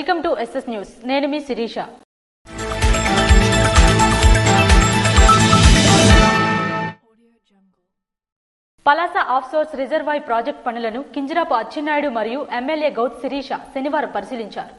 Welcome to SS news. నేను మీ Shirisha. Palasa offshore reservoir project పనులను కింజరాపు అచ్చెన్నాయుడు మరియు ఎమ్మెల్యే గౌత్ శిరీష శనివారం పరిశీలించారు.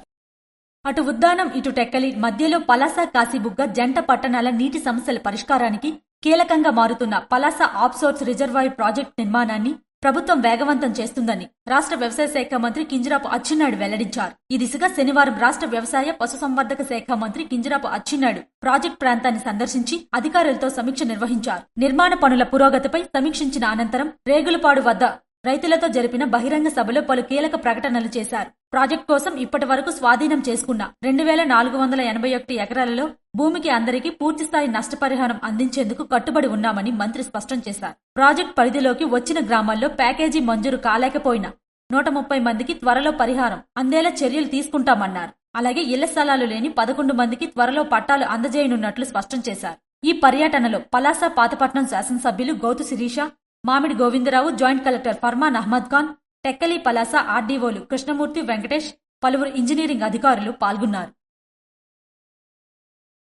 అటు ఉద్దానం ఇటు టెక్కలి మధ్యలో పలాస కాశీబుగ్గ జంట పట్టణాల నీటి సమస్యల పరిష్కారానికి కీలకంగా మారుతున్న పలాస ఆఫ్సోర్స్ రిజర్వాయర్ ప్రాజెక్టు నిర్మాణాన్ని ప్రభుత్వం వేగవంతం చేస్తుందని రాష్ట్ర వ్యవసాయ శాఖ మంత్రి కింజరాపు అచ్చెన్నాయుడు వెల్లడించారు. ఈ దిశగా శనివారం రాష్ట్ర వ్యవసాయ పశుసంవర్ధక శాఖ మంత్రి కింజరాపు అచ్చెన్నాయుడు ప్రాజెక్టు ప్రాంతాన్ని సందర్శించి అధికారులతో సమీక్ష నిర్వహించారు. నిర్మాణ పనుల పురోగతిపై సమీక్షించిన అనంతరం రేగులపాడు వద్ద రైతులతో జరిపిన బహిరంగ సభలో పలు కీలక ప్రకటనలు చేశారు. ప్రాజెక్టు కోసం ఇప్పటి వరకు స్వాధీనం చేసుకున్న 2481 ఎకరాలలో భూమికి అందరికీ పూర్తిస్థాయి నష్టపరిహారం అందించేందుకు కట్టుబడి ఉన్నామని మంత్రి స్పష్టం చేశారు. ప్రాజెక్టు పరిధిలోకి వచ్చిన గ్రామాల్లో ప్యాకేజీ మంజూరు కాలేకపోయినా 130 మందికి త్వరలో పరిహారం అందేలా చర్యలు తీసుకుంటామన్నారు. అలాగే ఇళ్ల స్థలాలు లేని 11 మందికి త్వరలో పట్టాలు అందజేయనున్నట్లు స్పష్టం చేశారు. ఈ పర్యటనలో పలాస పాతపట్నం శాసనసభ్యులు గౌతు శిరీష, మామిడి గోవిందరావు, జాయింట్ కలెక్టర్ ఫర్మాన్ అహ్మద్ ఖాన్, టెక్కలి పలాస ఆర్డీఓలు కృష్ణమూర్తి, వెంకటేష్, పలువురు ఇంజనీరింగ్ అధికారులు పాల్గొన్నారు.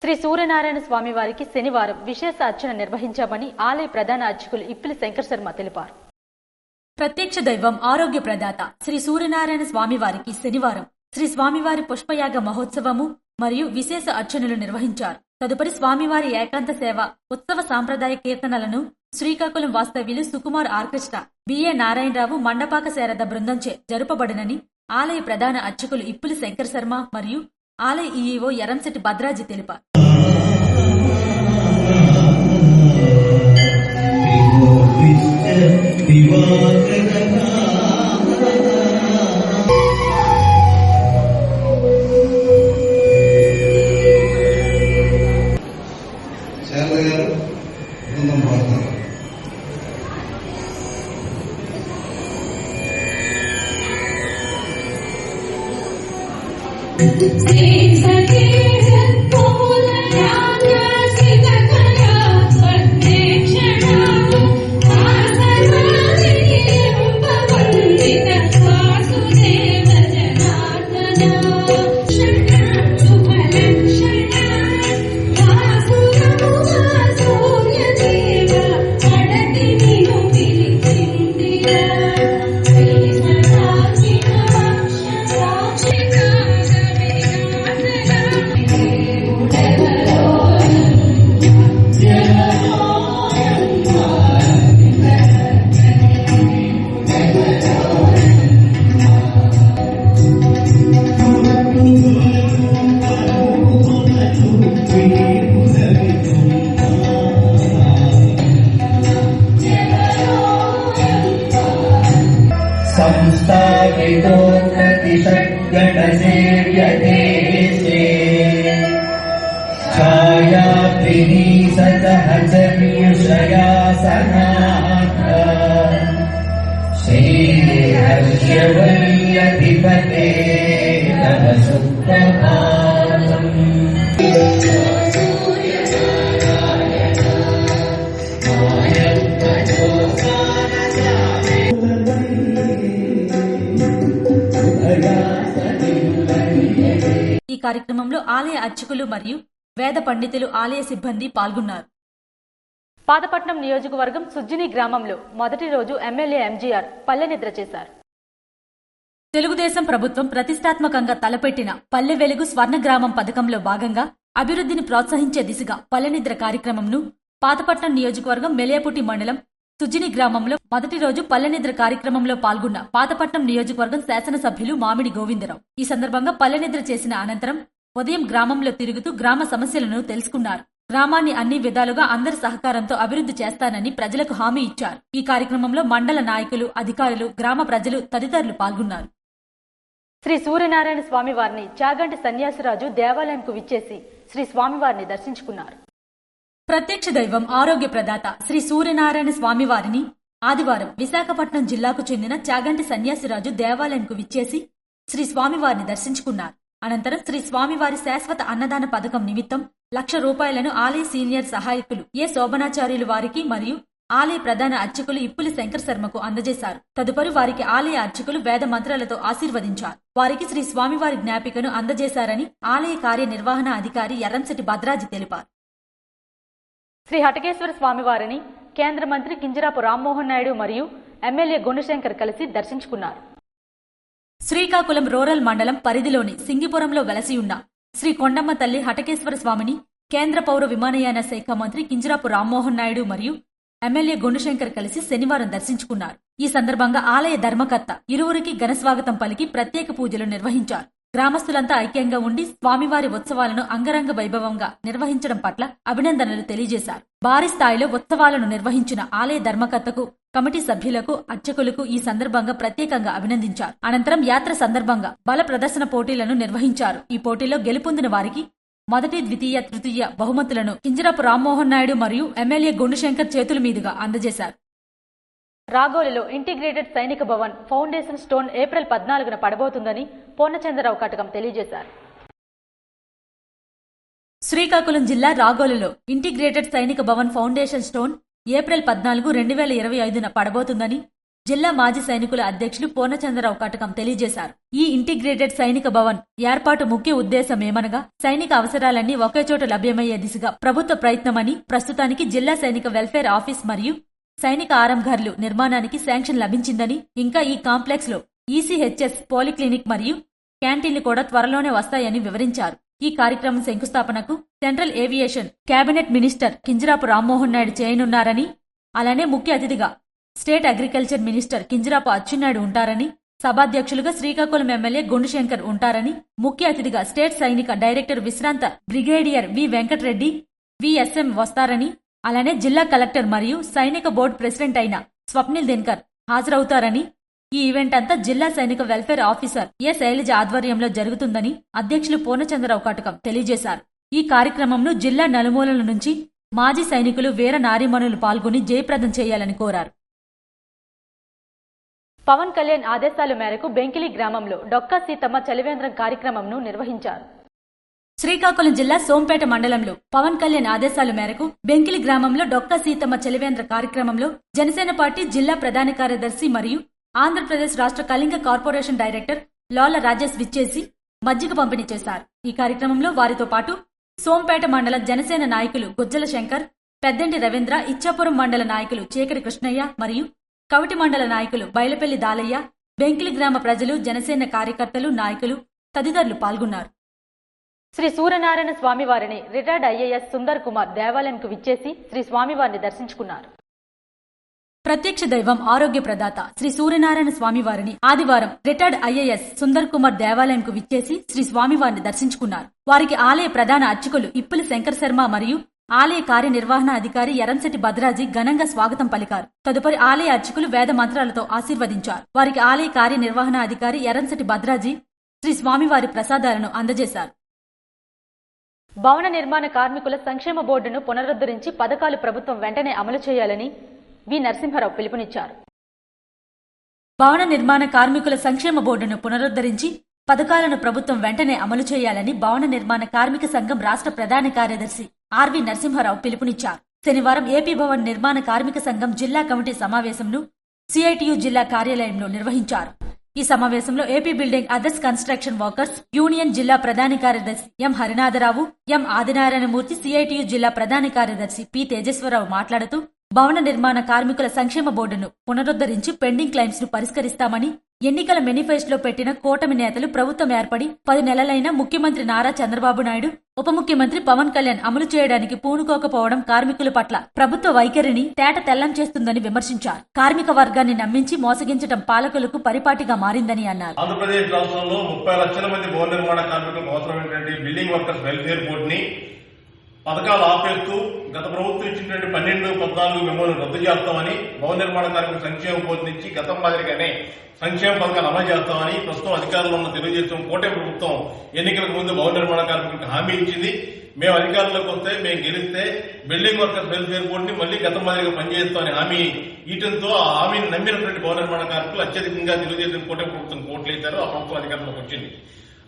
శ్రీ సూర్యనారాయణ స్వామి వారికి శనివారం విశేష అర్చన నిర్వహించామని ఆలయ ప్రధాన అర్చకులు ఇప్పిలి శంకర్ శర్మ తెలిపారు. ప్రత్యక్ష దైవం ఆరోగ్య ప్రదాత శ్రీ సూర్యనారాయణ స్వామి వారికి శనివారం శ్రీ స్వామివారి పుష్పయాగ మహోత్సవము మరియు విశేష అర్చనలు నిర్వహించారు. తదుపరి స్వామివారి ఏకాంత సేవ ఉత్సవ సాంప్రదాయ కీర్తనలను శ్రీకాకుళం వాస్తవ్యులు సుకుమార్ ఆర్కెస్ట్రా, బిఏ నారాయణరావు మండపాక శారద బృందంచే జరుపబడినని ఆలయ ప్రధాన అర్చకులు ఇప్పులి శంకర్ శర్మ మరియు ఆలయ ఈఈఓ ఎరంశెట్టి భద్రాజీ తెలిపారు. ఈ కార్యక్రమంలో ఆలయ అర్చకులు మరియు వేద పండితులు, ఆలయ సిబ్బంది పాల్గొన్నారు. పాతపట్నం నియోజకవర్గం సుజ్జిని గ్రామంలో మొదటి రోజు ఎమ్మెల్యే ఎంజీఆర్ పల్లె నిద్ర చేశారు. తెలుగుదేశం ప్రభుత్వం ప్రతిష్టాత్మకంగా తలపెట్టిన పల్లె వెలుగు స్వర్ణ గ్రామం పథకంలో భాగంగా అభివృద్ధిని ప్రోత్సహించే దిశగా పల్లె నిద్ర కార్యక్రమంను పాతపట్నం నియోజకవర్గం మెలియాపుటి మండలం సుజ్జిని గ్రామంలో మొదటి రోజు పల్లె నిద్ర కార్యక్రమంలో పాల్గొన్న పాతపట్నం నియోజకవర్గం శాసనసభ్యులు మామిడి గోవిందరావు ఈ సందర్భంగా పల్లె నిద్ర చేసిన అనంతరం ఉదయం గ్రామంలో తిరుగుతూ గ్రామ సమస్యలను తెలుసుకున్నారు. గ్రామాన్ని అన్ని విధాలుగా అందరి సహకారంతో అభివృద్ధి చేస్తానని ప్రజలకు హామీ ఇచ్చారు. ఈ కార్యక్రమంలో మండల నాయకులు, అధికారులు, గ్రామ ప్రజలు తదితరులు పాల్గొన్నారు. శ్రీ సూర్యనారాయణ స్వామి వారిని చాగంటి సన్యాసిరాజు దేవాలయంకు విచ్చేసి శ్రీ స్వామివారిని దర్శించుకున్నారు. ప్రత్యక్ష దైవం ఆరోగ్య ప్రదాత శ్రీ సూర్యనారాయణ స్వామి వారిని ఆదివారం విశాఖపట్నం జిల్లాకు చెందిన చాగంటి సన్యాసిరాజు దేవాలయంకు విచ్చేసి శ్రీ స్వామివారిని దర్శించుకున్నారు. అనంతరం శ్రీ స్వామివారి శాశ్వత అన్నదాన పథకం నిమిత్తం 1,00,000 రూపాయలను ఆలయ సీనియర్ సహాయకులు ఏ శోభనాచార్యులు వారికి మరియు ఆలయ ప్రధాన అర్చకులు ఇప్పులి శంకర్ శర్మకు అందజేశారు. తదుపరి వారికి ఆలయ అర్చకులు వేద మంత్రాలతో ఆశీర్వదించారు. వారికి శ్రీ స్వామివారి జ్ఞాపికను అందజేశారని ఆలయ కార్యనిర్వహణ అధికారి ఎర్రంశెట్టి భద్రాజీ తెలిపారు. శ్రీ హటకేశ్వర స్వామివారిని కేంద్ర మంత్రి కింజరాపు రామ్మోహన్ నాయుడు మరియు ఎమ్మెల్యే గుణశంకర్ కలిసి దర్శించుకున్నారు. శ్రీకాకుళం రూరల్ మండలం పరిధిలోని సింగిపురంలో వెలసి ఉన్న శ్రీ కొండమ్మ తల్లి హటకేశ్వర స్వామిని కేంద్ర పౌర విమానయాన శాఖ మంత్రి కింజరాపు రామ్మోహన్ నాయుడు మరియు ఎమ్మెల్యే గుణశంకర్ కలిసి శనివారం దర్శించుకున్నారు. ఈ సందర్భంగా ఆలయ ధర్మకర్త ఇరువురికి ఘనస్వాగతం పలికి ప్రత్యేక పూజలు నిర్వహించారు. గ్రామస్తులంతా ఐక్యంగా ఉండి స్వామివారి ఉత్సవాలను అంగరంగ వైభవంగా నిర్వహించడం పట్ల అభినందనలు తెలియజేశారు. భారీ స్థాయిలో ఉత్సవాలను నిర్వహించిన ఆలయ ధర్మకర్తకు, కమిటీ సభ్యులకు, అర్చకులకు ఈ సందర్భంగా ప్రత్యేకంగా అభినందించారు. అనంతరం యాత్ర సందర్భంగా బల ప్రదర్శన పోటీలను నిర్వహించారు. ఈ పోటీలో గెలుపొందిన వారికి మొదటి, ద్వితీయ, తృతీయ బహుమతులను కింజరాపు రామ్మోహన్ నాయుడు మరియు ఎమ్మెల్యే గుండుశంకర్ చేతుల మీదుగా అందజేశారు. రాగోలిలో integrated Sainik Bhavan foundation stone April 14న పడబోతుందని పూర్ణచంద్రరావు కటకం తెలియజేశారు. శ్రీకాకుళం జిల్లా రాగోలులో integrated Sainik Bhavan foundation stone April 14, 2025న పడబోతుందని జిల్లా మాజీ సైనికుల అధ్యక్షులు పూర్ణచంద్రరావు కటకం తెలియజేశారు. ఈ ఇంటిగ్రేటెడ్ సైనిక భవన్ ఏర్పాటు ముఖ్య ఉద్దేశం ఏమనగా సైనిక అవసరాలన్నీ ఒకేచోట లభ్యమయ్యే దిశగా ప్రభుత్వ ప్రయత్నమని, ప్రస్తుతానికి జిల్లా సైనిక వెల్ఫేర్ ఆఫీస్ మరియు సైనిక ఆరంఘర్లు నిర్మాణానికి శాంక్షన్ లభించిందని, ఇంకా ఈ కాంప్లెక్స్ లో ఈసీహెచ్ఎస్ పాలిక్లినిక్ మరియు క్యాంటీన్లు కూడా త్వరలోనే వస్తాయని వివరించారు. ఈ కార్యక్రమం శంకుస్థాపనకు central aviation cabinet minister Kinjarapu Rammohan Naidu చేయనున్నారని, అలానే ముఖ్య అతిథిగా state agriculture minister Kinjarapu Atchannaidu ఉంటారని, సభాధ్యక్షులుగా శ్రీకాకుళం ఎమ్మెల్యే గుండుశంకర్ ఉంటారని, ముఖ్య అతిథిగా స్టేట్ సైనిక డైరెక్టర్ విశ్రాంత బ్రిగేడియర్ వి వెంకటరెడ్డి విఎస్ఎం వస్తారని, అలానే జిల్లా కలెక్టర్ మరియు సైనిక బోర్డు ప్రెసిడెంట్ అయిన స్వప్నిల్ దినకర్ హాజరవుతారని, ఈ ఈవెంట్ అంతా జిల్లా సైనిక వెల్ఫేర్ ఆఫీసర్ ఎ శైలజ ఆధ్వర్యంలో జరుగుతుందని అధ్యక్షులు పూర్ణచంద్రరావు కటకం తెలియజేశారు. ఈ కార్యక్రమంలో జిల్లా నలుమూలల నుంచి మాజీ సైనికులు, వీర నారీమణులు పాల్గొని జయప్రదం చేయాలని కోరారు. పవన్ కళ్యాణ్ ఆదేశాల మేరకు బెంకిలి గ్రామంలో డొక్కా సీతమ్మ చలివేంద్రం కార్యక్రమంను నిర్వహించారు. శ్రీకాకుళం జిల్లా సోంపేట మండలంలో పవన్ కళ్యాణ్ ఆదేశాల మేరకు బెంకిలి గ్రామంలో డొక్కా సీతమ్మ చలివేంద్ర కార్యక్రమంలో జనసేన పార్టీ జిల్లా ప్రధాన కార్యదర్శి మరియు ఆంధ్రప్రదేశ్ రాష్ట్ర కళింగ కార్పొరేషన్ డైరెక్టర్ లోల రాజేష్ విచ్చేసి మజ్జిగ పంపిణీ చేశారు. ఈ కార్యక్రమంలో వారితో పాటు సోంపేట మండల జనసేన నాయకులు గుజ్జల శంకర్, పెద్దంటి రవీంద్ర, ఇచ్చాపురం మండల నాయకులు చీకటి కృష్ణయ్య మరియు కవటి మండల నాయకులు బైలపల్లి దాలయ్య, బెంకిలి గ్రామ ప్రజలు, జనసేన కార్యకర్తలు, నాయకులు తదితరులు పాల్గొన్నారు. శ్రీ సూర్యనారాయణ స్వామివారిని రిటైర్డ్ ఐఏఎస్ సుందర్ కుమార్ దేవాలయంకు విచ్చేసి శ్రీ స్వామివారిని దర్శించుకున్నారు. ప్రత్యక్ష దైవం, ఆరోగ్య ప్రదాత శ్రీ సూర్యనారాయణ స్వామివారిని ఆదివారం రిటైర్డ్ ఐఏఎస్ సుందర్ కుమార్ దేవాలయంకు విచ్చేసి శ్రీ స్వామివారిని దర్శించుకున్నారు. వారికి ఆలయ ప్రధాన అర్చకులు ఇప్పులి శంకర్ శర్మ మరియు ఆలయ కార్యనిర్వహణ అధికారి ఎర్రంశెట్టి భద్రాజీ ఘనంగా స్వాగతం పలికారు. తదుపరి ఆలయ అర్చకులు వేద మంత్రాలతో ఆశీర్వదించారు. వారికి ఆలయ కార్యనిర్వహణ అధికారి ఎర్రంశెట్టి భద్రాజీ శ్రీ స్వామివారి ప్రసాదాలను అందజేశారు. భవన నిర్మాణ కార్మికుల సంక్షేమ బోర్డును పునరుద్ధరించి పథకాలు ప్రభుత్వం వెంటనే అమలు చేయాలని వి నరసింహారావు పిలుపునిచ్చారు. భవన నిర్మాణ కార్మికుల సంక్షేమ బోర్డును పునరుద్ధరించి పథకాలను ప్రభుత్వం వెంటనే అమలు చేయాలని భవన నిర్మాణ కార్మిక సంఘం రాష్ట్ర ప్రధాన కార్యదర్శి ఆర్వి నరసింహారావు పిలుపునిచ్చారు. శనివారం ఏపీ భవన్ నిర్మాణ కార్మిక సంఘం జిల్లా కమిటీ సమావేశంను సిఐటియు జిల్లా కార్యాలయంలో నిర్వహించారు. ఈ సమావేశంలో AP building others construction workers union జిల్లా ప్రధాన కార్యదర్శి ఎం హరినాథరావు, ఎం ఆదినారాయణమూర్తి, సిఐటియు జిల్లా ప్రధాన కార్యదర్శి పి తేజేశ్వరరావు మాట్లాడుతూ భవన నిర్మాణ కార్మికుల సంక్షేమ బోర్డును పునరుద్ధరించి పెండింగ్ క్లైమ్స్ ను పరిష్కరిస్తామని, ఎన్నికల మేనిఫెస్టోలో పెట్టిన కూటమి నేతలు ప్రభుత్వం ఏర్పడి 10 నెలలైనా ముఖ్యమంత్రి నారా చంద్రబాబు నాయుడు, ఉప ముఖ్యమంత్రి పవన్ కళ్యాణ్ అమలు చేయడానికి పూనుకోకపోవడం కార్మికుల పట్ల ప్రభుత్వ వైఖరిని తేట తెల్లం చేస్తుందని విమర్శించారు. కార్మిక వర్గాన్ని నమ్మించి మోసగించడం పాలకులకు పరిపాటిగా మారిందని అన్నారు. ఆంధ్రప్రదేశ్ రాష్ట్రంలో 30 లక్షల మంది భవన నిర్మాణ కార్మికులకు అవసరమైనటువంటి బిల్డింగ్ వర్కర్స్ వెల్ఫేర్ బోర్డుని పథకాలు ఆపేస్తూ గత ప్రభుత్వం ఇచ్చినటువంటి 12, 14 మెమోను రద్దు చేస్తామని, భవన నిర్మాణ కార్మికుల సంక్షేమ బోర్డు నుంచి గతం మాదిరిగానే సంక్షేమ పథకాలు అమలు చేస్తామని ప్రస్తుతం అధికారంలో ఉన్న తెలుగుదేశం కూటమి ప్రభుత్వం ఎన్నికలకు ముందు భవన నిర్మాణ కార్మికులకు హామీ ఇచ్చింది. మేము అధికారంలోకి వస్తే, మేము గెలిస్తే బిల్డింగ్ వర్కర్స్ వెల్ఫేర్ బోర్డుని మళ్లీ గతం మాదిరిగా పనిచేస్తామని హామీ ఇవ్వడంతో ఆ హామీని నమ్మినటువంటి భవన నిర్మాణ కార్మికులు అత్యధికంగా తెలుగుదేశం కూటమి ప్రభుత్వం ఓట్లేశారు. ఆ ప్రభుత్వం అధికారంలోకి వచ్చింది.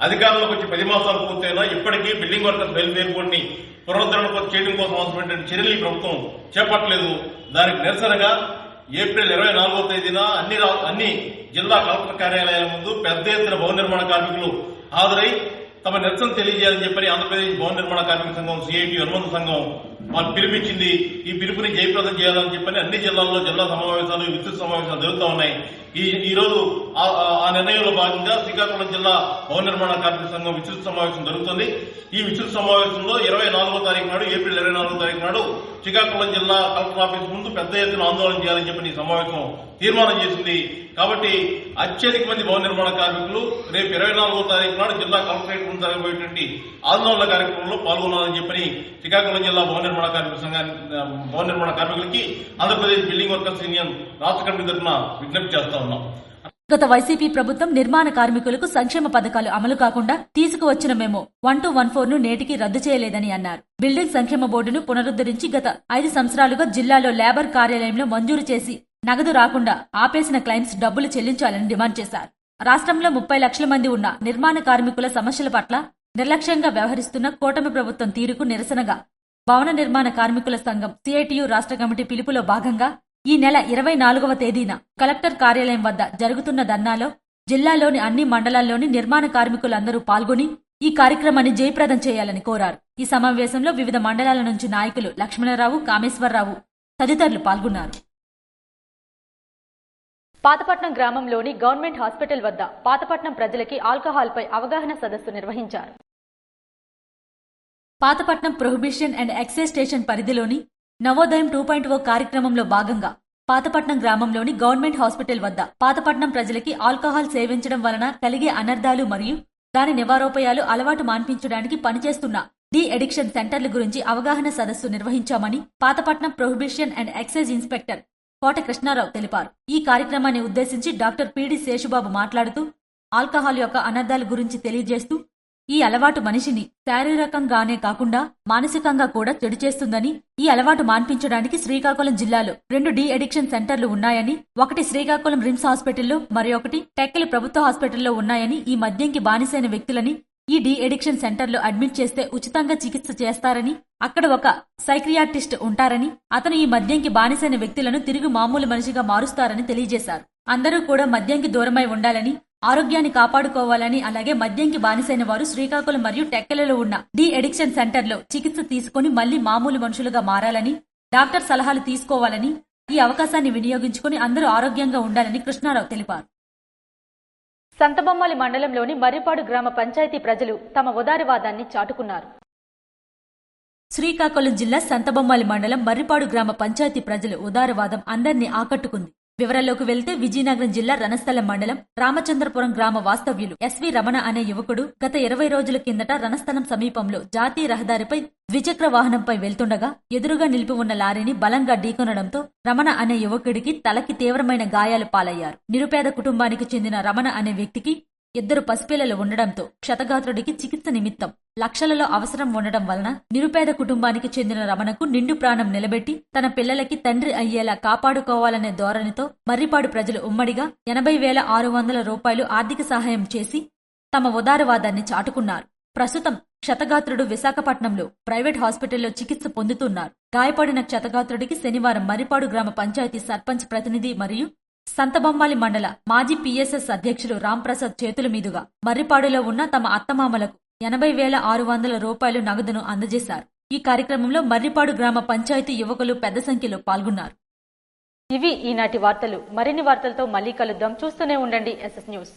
అధికారంలోకి వచ్చి 10 మాసాలు పూర్తయినా ఇప్పటికీ బిల్డింగ్ వర్కర్స్ వెల్ఫేర్ బోర్డు ని పునరుద్ధరణ చేయడం కోసం అవసరమైనటువంటి చర్యలు ఈ ప్రభుత్వం చేపట్టలేదు. దానికి నిరసనగా ఏప్రిల్ 24వ తేదీన అన్ని జిల్లా కలెక్టర్ కార్యాలయాల ముందు పెద్ద ఎత్తున భవన నిర్మాణ కార్మికులు హాజరై తమ నిరసన తెలియజేయాలని చెప్పని ఆంధ్రప్రదేశ్ భవన నిర్మాణ కార్మిక సంఘం సిఐటి అనుబంధ సంఘం వాళ్ళు పిలిపించింది. ఈ పిలుపుని జయప్రదం చేయాలని చెప్పని అన్ని జిల్లాల్లో జిల్లా సమావేశాలు, విస్తృత సమావేశాలు జరుగుతూ ఉన్నాయి. ఈ రోజు ఆ నిర్ణయంలో భాగంగా శ్రీకాకుళం జిల్లా భవన నిర్మాణ కార్మిక సంఘం విస్తృత సమావేశం జరుగుతుంది. ఈ విస్తృత సమావేశంలో 24వ తారీఖు నాడు, ఏప్రిల్ 24వ తారీఖు నాడు శ్రీకాకుళం జిల్లా కలెక్టర్ ఆఫీస్ ముందు పెద్ద ఎత్తున ఆందోళన చేయాలని చెప్పని ఈ సమావేశం తీర్మానం చేసింది. కాబట్టి అత్యధిక మంది భవన నిర్మాణ కార్మికులు రేపు 24వ తారీఖు నాడు జిల్లా కలెక్టరేట్ ముందు జరగబోయేటువంటి ఆందోళన కార్యక్రమంలో పాల్గొనాలని చెప్పని శ్రీకాకుళం జిల్లా భవన నిర్మాణ కార్మికులకి ఆంధ్రప్రదేశ్ బిల్డింగ్ వర్కర్స్ యూనియన్ రాష్ట్ర కమిటీ తరఫున విజ్ఞప్తి చేస్తా ఉన్నాం. గత వైసీపీ ప్రభుత్వం నిర్మాణ కార్మికులకు సంక్షేమ పథకాలు అమలు కాకుండా తీసుకువచ్చిన మెమో 1214 ను నేటికి రద్దు చేయలేదని అన్నారు. బిల్డింగ్ సంక్షేమ బోర్డును పునరుద్ధరించి గత 5 సంవత్సరాలుగా జిల్లాలో లేబర్ కార్యాలయంలో మంజూరు చేసి నగదు రాకుండా ఆపేసిన క్లయింట్స్ డబ్బులు చెల్లించాలని డిమాండ్ చేశారు. రాష్ట్రంలో 30 లక్షల మంది ఉన్న నిర్మాణ కార్మికుల సమస్యల పట్ల నిర్లక్ష్యంగా వ్యవహరిస్తున్న కూటమి ప్రభుత్వం తీరుకు నిరసనగా భవన నిర్మాణ కార్మికుల సంఘం సిఐటియు రాష్ట్ర కమిటీ పిలుపులో భాగంగా ఈ నెల 24వ తేదీన కలెక్టర్ కార్యాలయం వద్ద జరుగుతున్న ధర్నాలో జిల్లాలోని అన్ని మండలాల్లోని నిర్మాణ కార్మికులందరూ పాల్గొని ఈ కార్యక్రమాన్ని జయప్రదం చేయాలని కోరారు. ఈ సమావేశంలో వివిధ మండలాల నుంచి నాయకులు లక్ష్మణరావు, కామేశ్వరరావు తదితరులు పాల్గొన్నారు. పాతపట్నం గ్రామంలోని గవర్నమెంట్ హాస్పిటల్ వద్ద పాతపట్నం ప్రజలకి ఆల్కహాల్పై అవగాహన సదస్సు నిర్వహించారు. Pathapatnam prohibition and excise station పరిధిలోని నవోదయం 2.0 కార్యక్రమంలో భాగంగా పాతపట్నం గ్రామంలోని గవర్నమెంట్ హాస్పిటల్ వద్ద పాతపట్నం ప్రజలకి ఆల్కహాల్ సేవించడం వలన కలిగే అనర్థాలు మరియు దాని నివారోపాయాలు అలవాటు మాన్పించడానికి పనిచేస్తున్న డి అడిక్షన్ సెంటర్ల గురించి అవగాహన సదస్సు నిర్వహించామని Pathapatnam prohibition and excise inspector Kota Krishnarao తెలిపారు. ఈ కార్యక్రమాన్ని ఉద్దేశించి డాక్టర్ పిడి శేషుబాబు మాట్లాడుతూ ఆల్కహాల్ యొక్క అనర్థాల గురించి తెలియజేస్తూ ఈ అలవాటు మనిషిని శారీరకంగానే కాకుండా మానసికంగా కూడా చెడు చేస్తుందని, ఈ అలవాటు మాన్పించడానికి శ్రీకాకుళం జిల్లాలో 2 డి అడిక్షన్ సెంటర్లు ఉన్నాయని, ఒకటి శ్రీకాకుళం రిమ్స్ హాస్పిటల్లో మరొకటి టెక్కలి ప్రభుత్వ హాస్పిటల్లో ఉన్నాయని, ఈ మద్యంకి బానిసైన వ్యక్తులని ఈ డి అడిక్షన్ సెంటర్లో అడ్మిట్ చేస్తే ఉచితంగా చికిత్స చేస్తారని, అక్కడ ఒక సైక్రియాటిస్ట్ ఉంటారని, అతను ఈ మద్యంకి బానిసైన వ్యక్తులను తిరిగి మామూలు మనిషిగా మారుస్తారని తెలియజేశారు. అందరూ కూడా మద్యంకి దూరమై ఉండాలని, ఆరోగ్యాన్ని కాపాడుకోవాలని, అలాగే మద్యంకి బానిసైన వారు శ్రీకాకుళం మరియు టెక్కలలో ఉన్న డి అడిక్షన్ సెంటర్లో చికిత్స తీసుకుని మళ్లీ మామూలు మనుషులుగా మారాలని, డాక్టర్ సలహాలు తీసుకోవాలని, ఈ అవకాశాన్ని వినియోగించుకుని అందరూ ఆరోగ్యంగా ఉండాలని కృష్ణారావు తెలిపారు. సంతబొమ్మలి మండలంలోని మర్రిపాడు గ్రామ పంచాయతీ ప్రజలు తమ ఉదారవాదాన్ని చాటుకున్నారు. శ్రీకాకుళం జిల్లా సంతబొమ్మలి మండలం మర్రిపాడు గ్రామ పంచాయతీ ప్రజలు ఉదారవాదం అందరినీ ఆకట్టుకుంది. వివరాల్లోకి వెళ్తే విజయనగరం జిల్లా రణస్థలం మండలం రామచంద్రపురం గ్రామ వాస్తవ్యులు ఎస్వి రమణ అనే యువకుడు గత 20 రోజుల కిందట రణస్థలం సమీపంలో జాతీయ రహదారిపై ద్విచక్ర వాహనంపై వెళ్తుండగా ఎదురుగా నిలిపి ఉన్న లారీని బలంగా ఢీకొనడంతో రమణ అనే యువకుడికి తలకి తీవ్రమైన గాయాలు పాలయ్యారు. నిరుపేద కుటుంబానికి చెందిన రమణ అనే వ్యక్తికి 2 పసిపిల్లలు ఉండడంతో క్షతగాత్రుడికి చికిత్స నిమిత్తం లక్షలలో అవసరం ఉండడం వలన నిరుపేద కుటుంబానికి చెందిన రమణకు నిండు ప్రాణం నిలబెట్టి తన పిల్లలకి తండ్రి అయ్యేలా కాపాడుకోవాలనే ధోరణితో మర్రిపాడు ప్రజలు ఉమ్మడిగా 80,600 రూపాయలు ఆర్థిక సహాయం చేసి తమ ఉదారవాదాన్ని చాటుకున్నారు. ప్రస్తుతం క్షతగాత్రుడు విశాఖపట్నంలో ప్రైవేట్ హాస్పిటల్లో చికిత్స పొందుతున్నారు. గాయపడిన క్షతగాత్రుడికి శనివారం మర్రిపాడు గ్రామ పంచాయతీ సర్పంచ్ ప్రతినిధి మరియు సంతబొమ్మాలి మండల మాజీ పిఎస్ఎస్ అధ్యక్షులు రాంప్రసాద్ చేతుల మీదుగా మర్రిపాడులో ఉన్న తమ అత్తమామలకు 80,600 రూపాయలు నగదును అందజేశారు. ఈ కార్యక్రమంలో మర్రిపాడు గ్రామ పంచాయతీ యువకులు పెద్ద సంఖ్యలో పాల్గొన్నారు. ఇవి ఈనాటి వార్తలు. మరిన్ని వార్తలతో మళ్ళీ కలుద్దాం. చూస్తూనే ఉండండి SS న్యూస్.